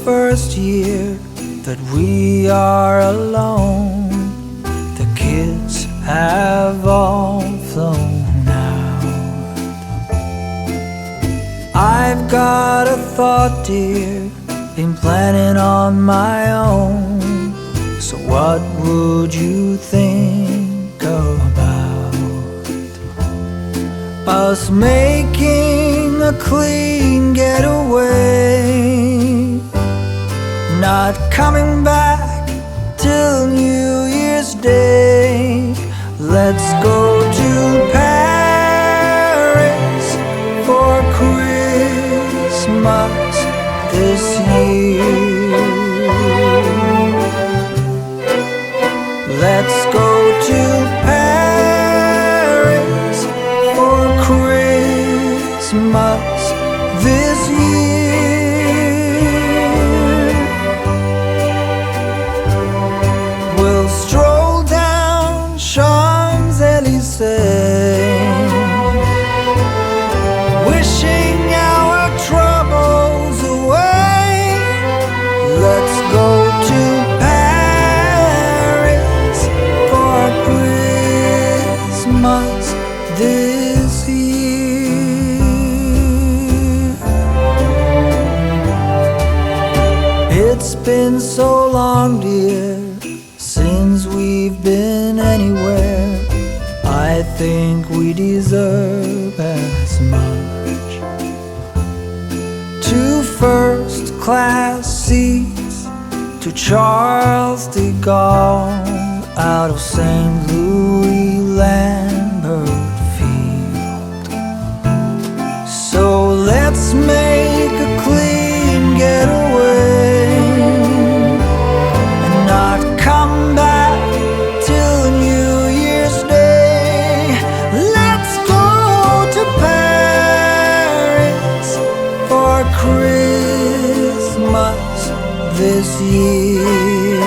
first year that we are alone. The kids have all flown out. I've got a thought, dear, been planning on my own. So what would you think about us making a clean getaway, not coming back till New Year's Day? Let's go to Paris for Christmas this year. Let's go to Paris for Christmas this year. We'll stroll down Champs-Élysées, wishing our troubles away. Let's go to Paris for Christmas this year. It's been so long, dear, since we've been anywhere. I think we deserve as much. 2 first-class seats to Charles de Gaulle out of St. Louis Lambert Field. So let's make a clean getaway and not come back till New Year's Day. Let's go to Paris for Christmas this year.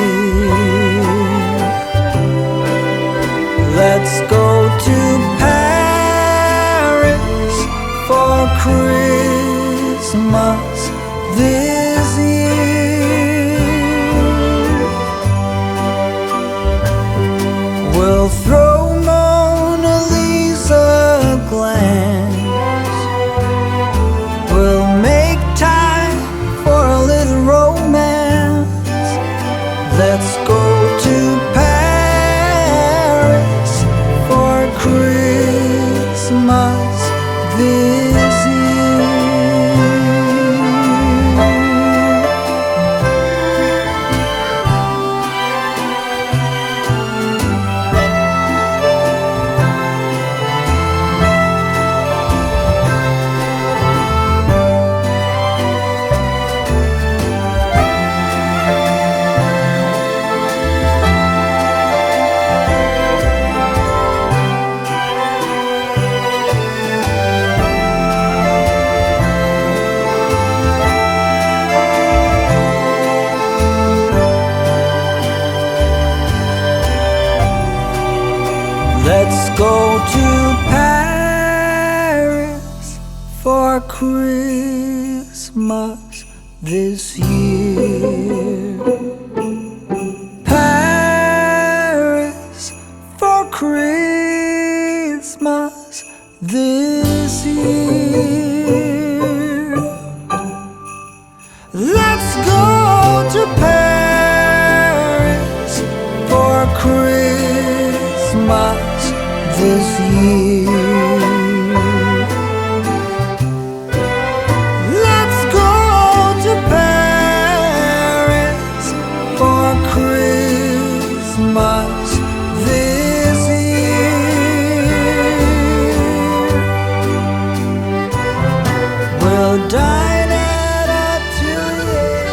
Let's go to Paris for Christmas this year. We'll throw Mona Lisa a glance. We'll make time for a little romance. Let's go to Paris for Christmas this year. Let's go to Paris for Christmas this year. Paris for Christmas this year. Let's go to Paris for Christmas this year. Let's go to Paris for Christmas this year. We'll dine at Atkinson-Smith.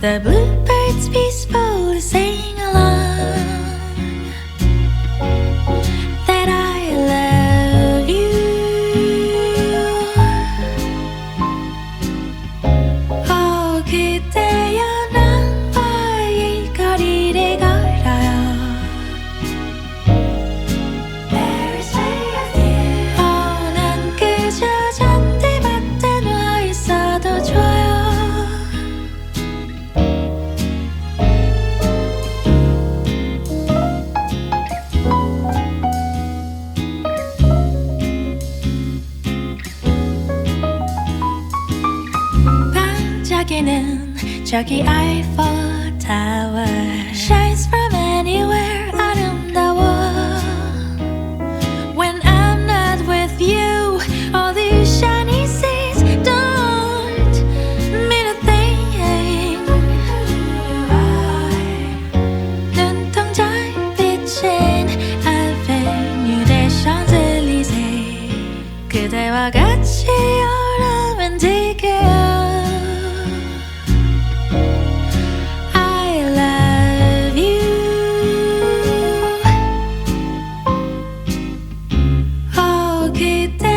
The bluebirds peacefully sing along that I love you. Oh, 그대여 나와의 거리를 걸어요. Paris way of you. 난 그저 잔디밭에 누워 있어도 좋아요. 반짝이는 저기 Eiffel Tower shines from anywhere 아름다워. When I'm not with you, all these shiny seas don't mean a thing. 눈동자 비친 Avenue des Champs-Élysées 그대와 같이 romantic해요. 그대